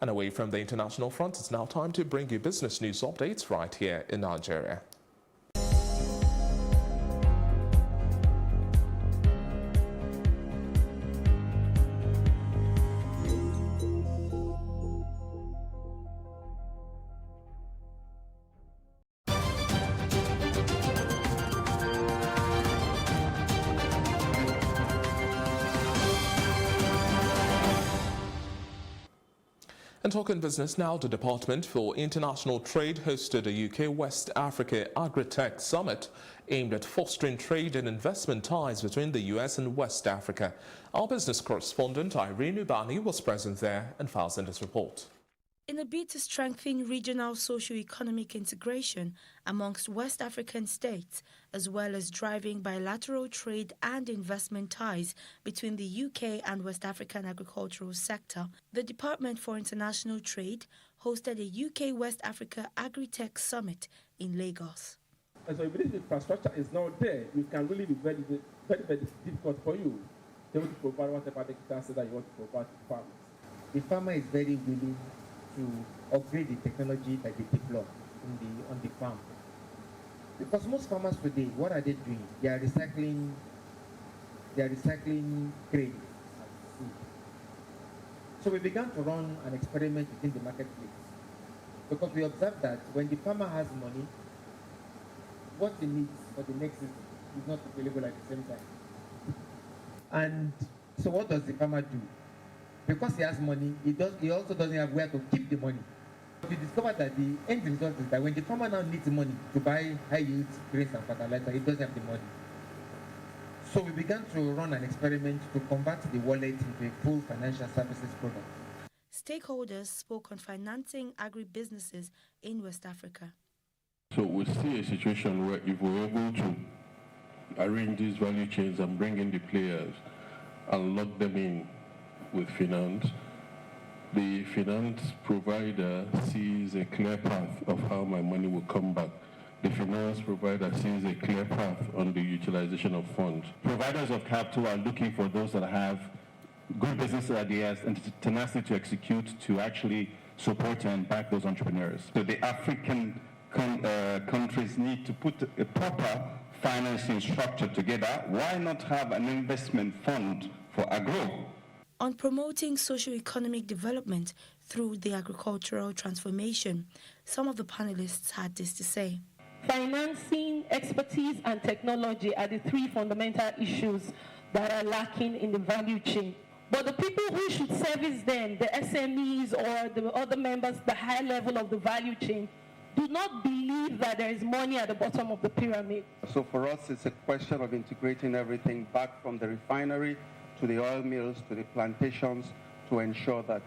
And away from the international front, it's now time to bring you business news updates right here in Nigeria. And talking business now, the Department for International Trade hosted a UK West Africa Agri-Tech Summit aimed at fostering trade and investment ties between the US and West Africa. Our business correspondent Irene Ubani was present there and files in this report. In a bid to strengthen regional socio-economic integration amongst West African states, as well as driving bilateral trade and investment ties between the UK and West African agricultural sector, the Department for International Trade hosted a UK West Africa Agri-Tech Summit in Lagos. And so if this infrastructure is not there, it can really be very, very difficult for you to provide whatever the services that you want to provide to farmers. The farmer is very willing to upgrade the technology that they develop on the farm. Because most farmers today, what are they doing? They are recycling grain. So we began to run an experiment within the marketplace. Because we observed that when the farmer has money, what he needs for the next season is not available at the same time. And so what does the farmer do? Because he has money, he also doesn't have where to keep the money. We discovered that the end result is that when the farmer now needs money to buy high-yield grains and fertilizer, he doesn't have the money. So we began to run an experiment to convert the wallet into a full financial services product. Stakeholders spoke on financing agri-businesses in West Africa. So we see a situation where if we're able to arrange these value chains and bring in the players and lock them in with finance, the finance provider sees a clear path of how my money will come back. The finance provider sees a clear path on the utilization of funds. Providers of capital are looking for those that have good business ideas and tenacity to execute, to actually support and back those entrepreneurs. So the African countries need to put a proper financing structure together. Why not have an investment fund for agro? On promoting socio-economic development through the agricultural transformation, some of the panelists had this to say. Financing, expertise, and technology are the three fundamental issues that are lacking in the value chain. But the people who should service them, the SMEs or the other members, the high level of the value chain, do not believe that there is money at the bottom of the pyramid. So for us, it's a question of integrating everything back from the refinery to the oil mills, to the plantations, to ensure that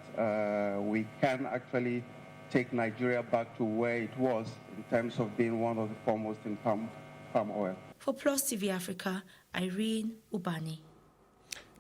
we can actually take Nigeria back to where it was in terms of being one of the foremost in palm oil. For Plus TV Africa, Irene Ubani.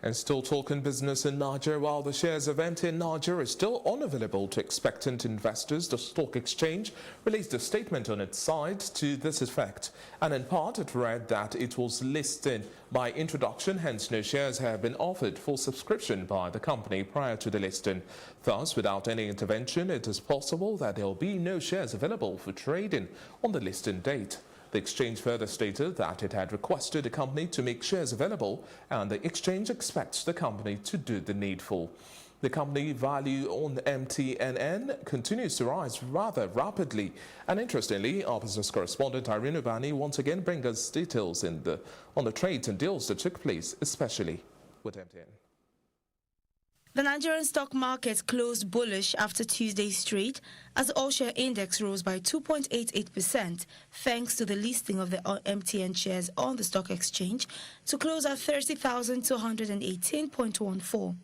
And still talking business in Nigeria, while the shares of MTN Nigeria is still unavailable to expectant investors, the stock exchange released a statement on its site to this effect. And in part, it read that it was listed by introduction, hence no shares have been offered for subscription by the company prior to the listing. Thus, without any intervention, it is possible that there will be no shares available for trading on the listing date. The exchange further stated that it had requested the company to make shares available, and the exchange expects the company to do the needful. The company value on MTNN continues to rise rather rapidly. And interestingly, our business correspondent Irene Ubani once again brings us details on the trades and deals that took place, especially with MTN. The Nigerian stock market closed bullish after Tuesday's trade as the all-share index rose by 2.88% thanks to the listing of the MTN shares on the stock exchange to close at 30,218.14.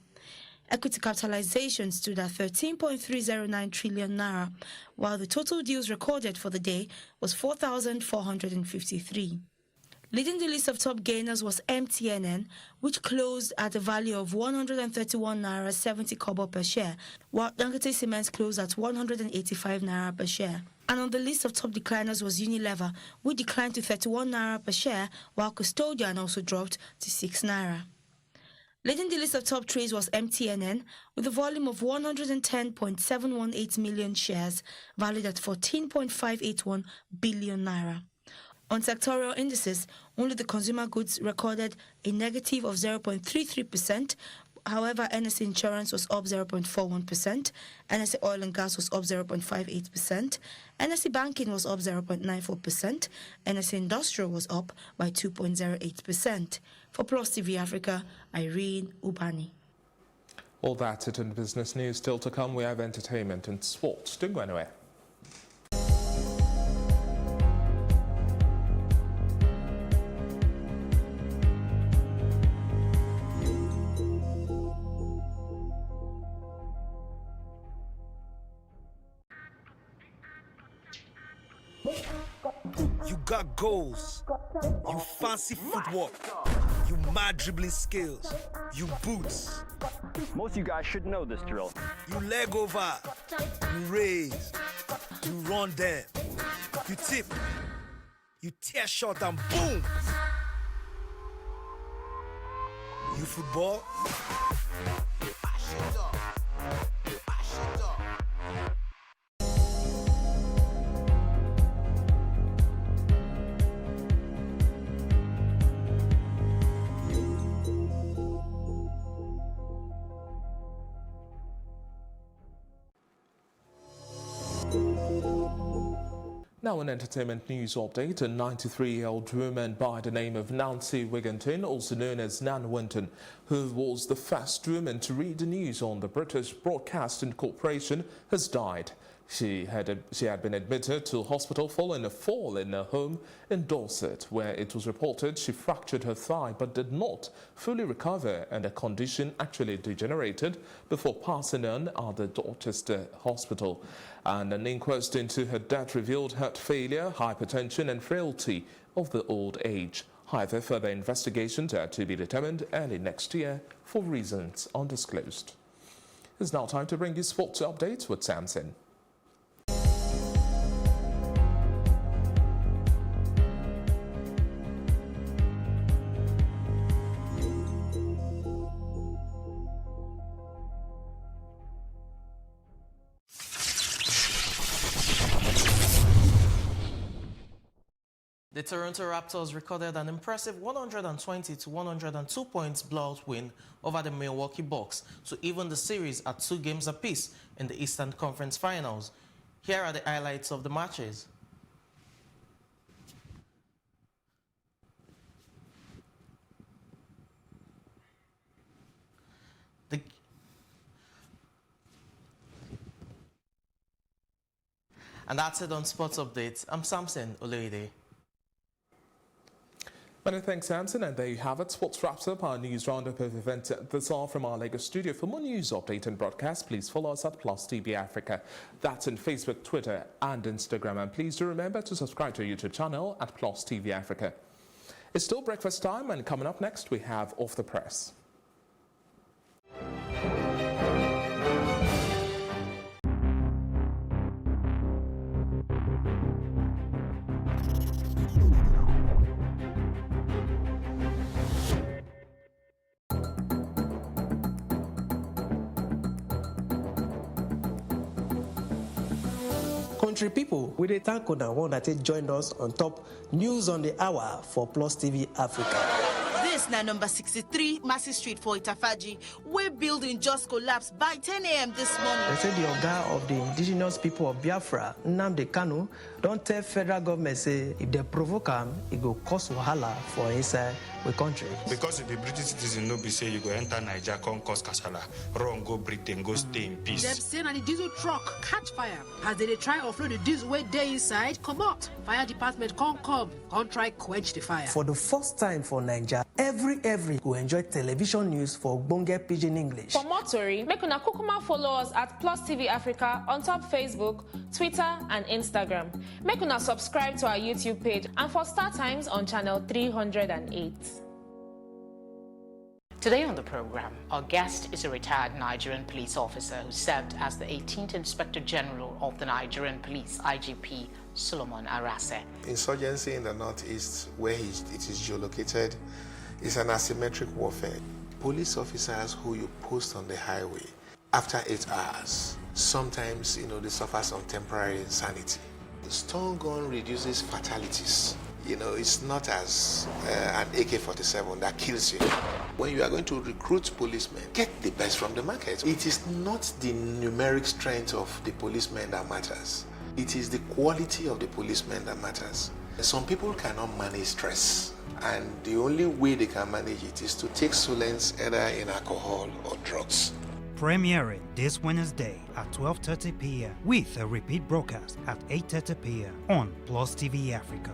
Equity capitalization stood at 13.309 trillion naira, while the total deals recorded for the day was 4,453. Leading the list of top gainers was MTNN, which closed at a value of 131 naira 70 kobo per share, while Dangote Cement closed at 185 naira per share. And on the list of top decliners was Unilever, which declined to 31 naira per share, while Custodian also dropped to 6 naira. Leading the list of top trades was MTNN with a volume of 110.718 million shares valued at 14.581 billion naira. On sectoral indices, only the consumer goods recorded a negative of 0.33%. However, NSE Insurance was up 0.41%, NSE Oil and Gas was up 0.58%, NSE Banking was up 0.94%, NSE Industrial was up by 2.08%. For Plus TV Africa, Irene Ubani. All that it in business news. Still to come, we have entertainment and sports. Don't go anywhere. You got goals, you fancy footwork, you mad dribbling skills, you boots. Most of you guys should know this drill. You leg over, you raise, you run them, you tip, you tear shot and boom. You football. Now an entertainment news update. A 93-year-old woman by the name of Nancy Wigginton, also known as Nan Winton, who was the first woman to read the news on the British Broadcasting Corporation, has died. She had been admitted to hospital following a fall in her home in Dorset, where it was reported she fractured her thigh but did not fully recover, and her condition actually degenerated before passing on at the Dorchester Hospital. And an inquest into her death revealed heart failure, hypertension and frailty of the old age. However, further investigations are to be determined early next year for reasons undisclosed. It's now time to bring you sports updates with Samson. The Toronto Raptors recorded an impressive 120-102 points blowout win over the Milwaukee Bucks to even the series at 2 games apiece in the Eastern Conference Finals. Here are the highlights of the matches. And that's it on Sports Updates. I'm Samson Oloide. Many thanks, Samson, and there you have it. Sports wraps up our news roundup of events this hour from our Lagos studio. For more news, update and broadcast, please follow us at Plus TV Africa. That's on Facebook, Twitter and Instagram. And please do remember to subscribe to our YouTube channel at Plus TV Africa. It's still breakfast time, and coming up next, we have Off the Press. Country people, we dey thank una one that joined us on top News on the Hour for Plus TV Africa. This na number 63 Massey Street for Itafaji, where building just collapsed by 10 a.m. this morning. They say the Oga of the indigenous people of Biafra, Nnamdi Kanu, don't tell federal government say if they provoke him, it go cause wahala for inside the country. Because if the British citizen no be say you go enter Nigeria, come cause kasala, run go Britain, go stay in peace. Them say na the diesel truck catch fire as they try offload the diesel way they inside. Come out, fire department come try quench the fire. For the first time for Nigeria, every will enjoy television news for Ogbonge Pidgin English. For more tori, make una kukuma follow us at Plus TV Africa on top Facebook, Twitter and Instagram. Make una subscribe to our YouTube page and for Star Times on channel 308. Today on the program, our guest is a retired Nigerian police officer who served as the 18th Inspector General of the Nigerian Police, IGP Solomon Arase. Insurgency in the northeast, where it is geolocated, is an asymmetric warfare. police officers who you post on the highway, after 8 hours, sometimes, they suffer some temporary insanity. The stun gun reduces fatalities. It's not as an AK-47 that kills you. When you are going to recruit policemen, get the best from the market. It is not the numeric strength of the policemen that matters. It is the quality of the policemen that matters. Some people cannot manage stress, and the only way they can manage it is to take solace either in alcohol or drugs. Premiering this Wednesday at 12:30 p.m. with a repeat broadcast at 8:30 p.m. on Plus TV Africa.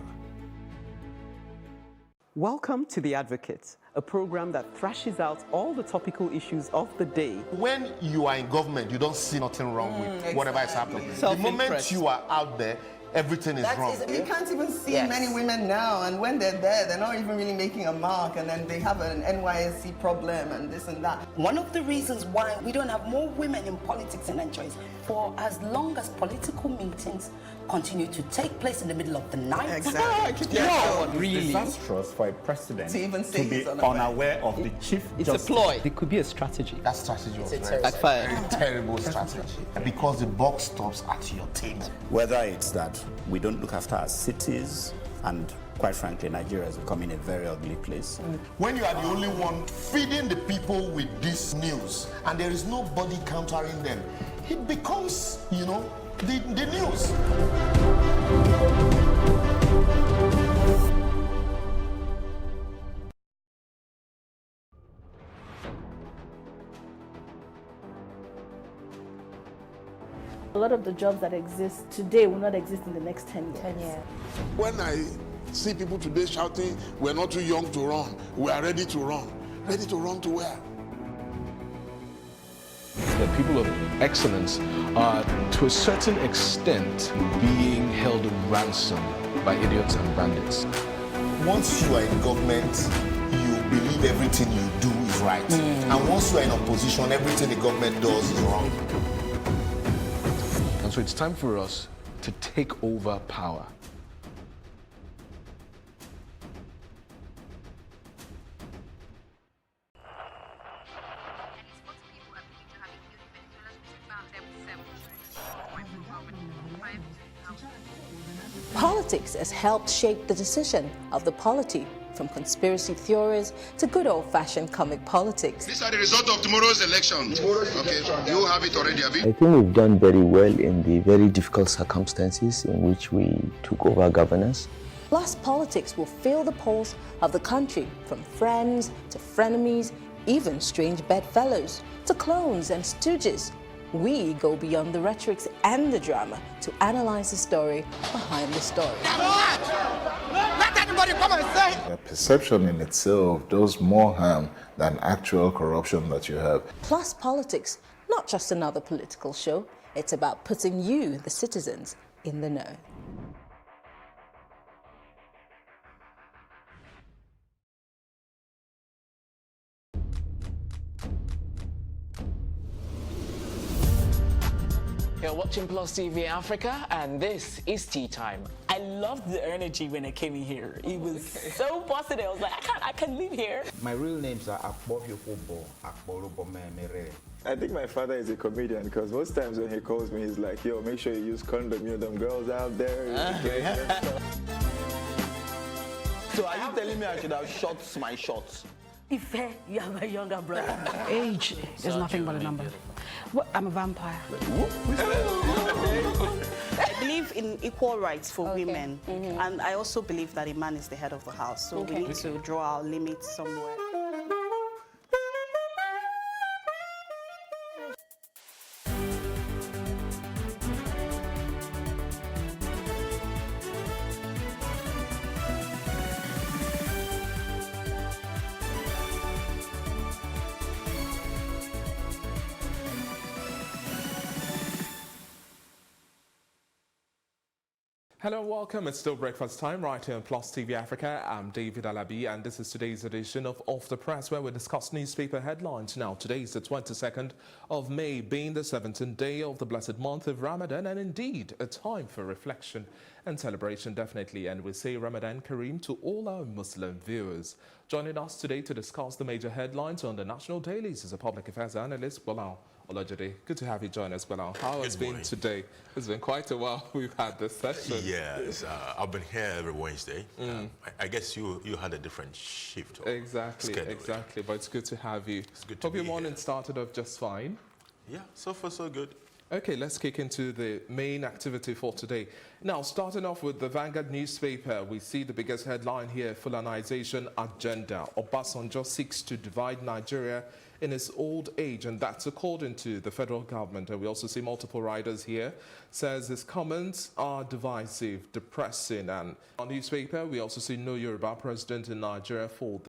Welcome to The Advocate, a program that thrashes out all the topical issues of the day. When you are in government, you don't see nothing wrong with whatever is happening. The moment you are out there, everything is wrong. You can't even see many women now, and when they're there, they're not even really making a mark, and then they have an NYSC problem and this and that. One of the reasons why we don't have more women in politics in Nigeria is for as long as political meetings continue to take place in the middle of the night. Exactly. No, really. Disastrous for a president To even say be he's unaware of the chief It's justice. a ploy. It could be a strategy. That strategy was very terrible strategy. Because the buck stops at your table. Whether it's that we don't look after our cities, and quite frankly, Nigeria is becoming a very ugly place. When you are the only one feeding the people with this news, and there is nobody countering them, it becomes, the news. A lot of the jobs that exist today will not exist in the next 10 years. 10 years. When I see people today shouting, we're not too young to run, we are ready to run. Ready to run to where? The people of excellence are, to a certain extent, being held ransom by idiots and bandits. Once you are in government, you believe everything you do is right. And once you are in opposition, everything the government does is wrong. And so it's time for us to take over power. Politics has helped shape the decision of the polity, from conspiracy theories to good old-fashioned comic politics. These are the results of tomorrow's election. Okay, you have it already, have you? I think we've done very well in the very difficult circumstances in which we took over governance. Plus, politics will fill the polls of the country, from friends to frenemies, even strange bedfellows, to clones and stooges. We go beyond the rhetorics and the drama to analyze the story behind the story. Let anybody come and say. The perception in itself does more harm than actual corruption that you have. Plus Politics, not just another political show. It's about putting you, the citizens, in the know. You're watching Plus TV Africa, and this is Tea Time. I loved the energy when I came in here. It was so positive. I was like, I can live here. My real names are Akbovyokobo, Akborobomemere. I think my father is a comedian because most times when he calls me, he's like, yo, make sure you use condom, them girls out there. So are you telling me I should have shot my shots? Ife, you are my younger brother. Age is nothing but a number. Well, I'm a vampire. I believe in equal rights for women, and I also believe that a man is the head of the house, so we need to draw our limits somewhere. Hello and welcome. It's still breakfast time right here on Plus TV Africa. I'm David Alabi and this is today's edition of Off the Press where we discuss newspaper headlines. Now, today is the 22nd of May, being the 17th day of the blessed month of Ramadan, and indeed a time for reflection and celebration, definitely. And we say Ramadan Kareem to all our Muslim viewers. Joining us today to discuss the major headlines on the national dailies is a public affairs analyst, Bilal Olajide. Good to have you join us, Bilal. How has it been today? It's been quite a while we've had this session. Yes, I've been here every Wednesday. I guess you had a different shift. Exactly, but it's good to have you. It's good to Hope be your morning here. started off just fine. Yeah, so far so good. Okay, let's kick into the main activity for today. Now, starting off with the Vanguard newspaper, we see the biggest headline here, Fulanization agenda. Obasanjo seeks to divide Nigeria in his old age, and that's according to the federal government. And we also see multiple writers here, says his comments are divisive, depressing. And on the newspaper, we also see no Yoruba president in Nigeria for